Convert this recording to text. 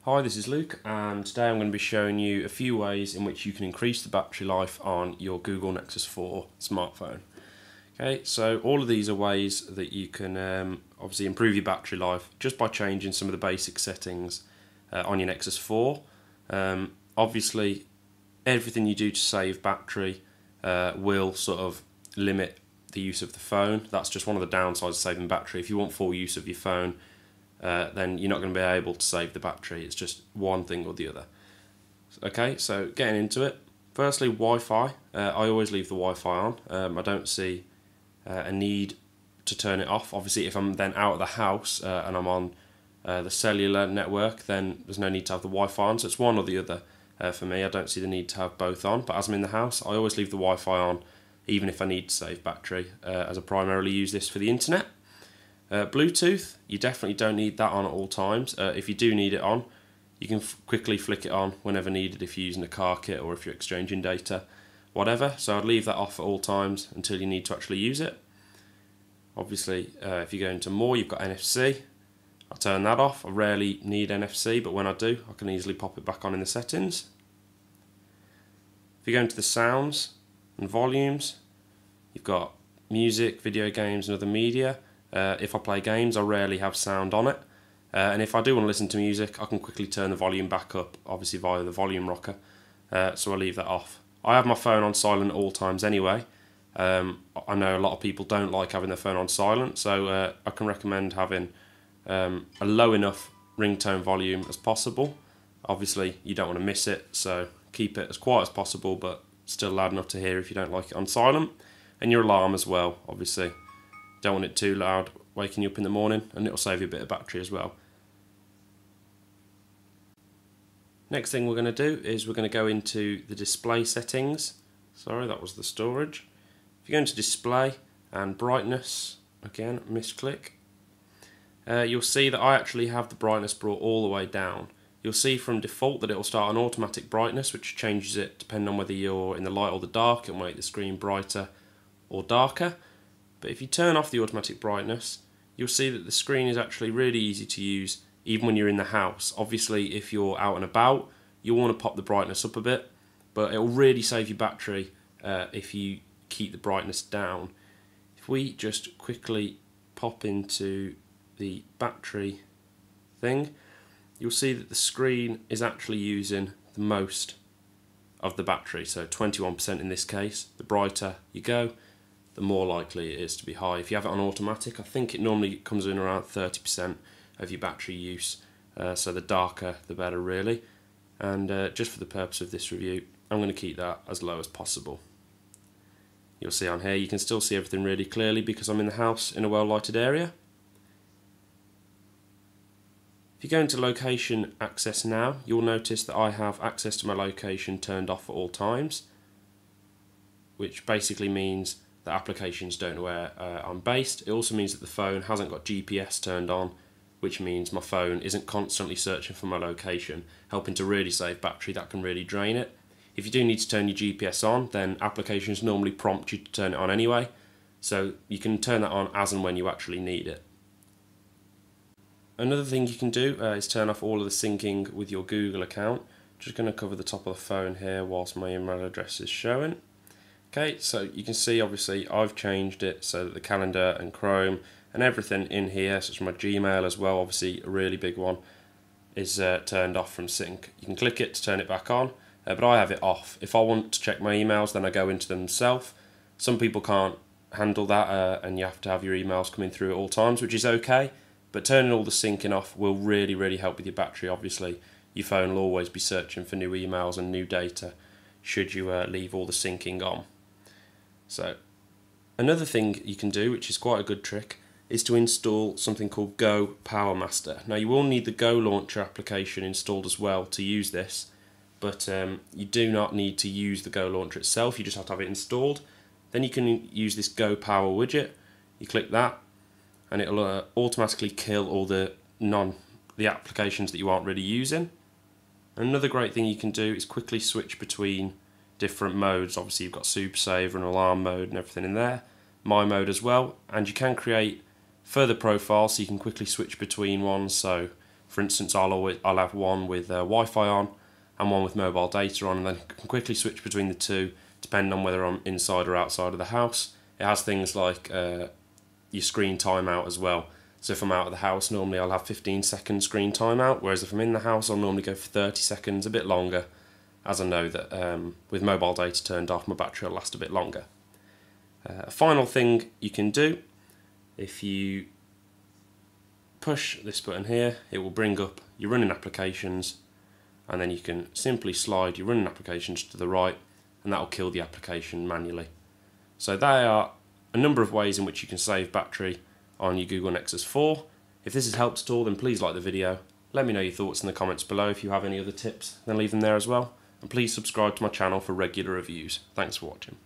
Hi, this is Luke, and today I'm going to be showing you a few ways in which you can increase the battery life on your Google Nexus 4 smartphone. Okay, so all of these are ways that you can obviously improve your battery life just by changing some of the basic settings on your Nexus 4. Obviously, everything you do to save battery will sort of limit the use of the phone. That's just one of the downsides of saving battery. If you want full use of your phone, then you're not going to be able to save the battery. It's just one thing or the other. Okay, so getting into it. Firstly, Wi-Fi. I always leave the Wi-Fi on. I don't see a need to turn it off. Obviously, if I'm then out of the house and I'm on the cellular network, then there's no need to have the Wi-Fi on. So it's one or the other for me. I don't see the need to have both on. But as I'm in the house, I always leave the Wi-Fi on, even if I need to save battery, as I primarily use this for the internet. Bluetooth, you definitely don't need that on at all times. If you do need it on, you can quickly flick it on whenever needed if you're using a car kit or if you're exchanging data, whatever. So I'd leave that off at all times until you need to actually use it. Obviously, if you go into more, you've got NFC. I'll turn that off. I rarely need NFC, but when I do, I can easily pop it back on in the settings. If you go into the sounds and volumes, you've got music, video games and other media. If I play games, I rarely have sound on it. And if I do want to listen to music, I can quickly turn the volume back up, obviously via the volume rocker. So I leave that off. I have my phone on silent at all times anyway. I know a lot of people don't like having their phone on silent, so I can recommend having a low enough ringtone volume as possible. Obviously, you don't want to miss it, so keep it as quiet as possible, but still loud enough to hear if you don't like it on silent. And your alarm as well, obviously. Don't want it too loud, waking you up in the morning, and it'll save you a bit of battery as well. Next thing we're going to do is we're going to go into the display settings. Sorry, that was the storage. If you go into display and brightness, again, misclick, you'll see that I actually have the brightness brought all the way down. You'll see from default that it will start on automatic brightness, which changes it depending on whether you're in the light or the dark. It will make the screen brighter or darker. But if you turn off the automatic brightness, you'll see that the screen is actually really easy to use even when you're in the house. Obviously, if you're out and about, you'll want to pop the brightness up a bit, but it will really save you battery if you keep the brightness down. If we just quickly pop into the battery thing, you'll see that the screen is actually using the most of the battery, so 21% in this case. The brighter you go, the more likely it is to be high. If you have it on automatic, I think it normally comes in around 30% of your battery use, so the darker the better really. And just for the purpose of this review, I'm going to keep that as low as possible. You'll see on here, you can still see everything really clearly because I'm in the house in a well lighted area. If you go into location access now, you'll notice that I have access to my location turned off at all times, which basically means that applications don't know where I'm based. It also means that the phone hasn't got GPS turned on, which means my phone isn't constantly searching for my location, helping to really save battery. That can really drain it. If you do need to turn your GPS on, then applications normally prompt you to turn it on anyway, so you can turn that on as and when you actually need it. Another thing you can do is turn off all of the syncing with your Google account. Just going to cover the top of the phone here whilst my email address is showing. Okay, so you can see obviously I've changed it so that the calendar and Chrome and everything in here, such as my Gmail as well, obviously a really big one, is turned off from sync. You can click it to turn it back on, but I have it off. If I want to check my emails, then I go into them myself. Some people can't handle that and you have to have your emails coming through at all times, which is okay, but turning all the syncing off will really, really help with your battery. Obviously, your phone will always be searching for new emails and new data should you leave all the syncing on. So, another thing you can do, which is quite a good trick, is to install something called Go Power Master. Now you will need the Go Launcher application installed as well to use this, but you do not need to use the Go Launcher itself, you just have to have it installed. Then you can use this Go Power widget, you click that, and it'll automatically kill all the applications that you aren't really using. Another great thing you can do is quickly switch between different modes. Obviously you've got Super Saver and Alarm mode and everything in there, My mode as well, and you can create further profiles so you can quickly switch between ones. So For instance, I'll have one with Wi-Fi on and one with mobile data on, and then can quickly switch between the two depending on whether I'm inside or outside of the house. It has things like your screen timeout as well. So if I'm out of the house, normally I'll have 15-second screen timeout, whereas if I'm in the house, I'll normally go for 30 seconds, a bit longer, as I know that with mobile data turned off, my battery will last a bit longer. A final thing you can do, if you push this button here, it will bring up your running applications, and then you can simply slide your running applications to the right, and that will kill the application manually. So there are a number of ways in which you can save battery on your Google Nexus 4. If this has helped at all, then please like the video. Let me know your thoughts in the comments below. If you have any other tips, then leave them there as well. And please subscribe to my channel for regular reviews. Thanks for watching.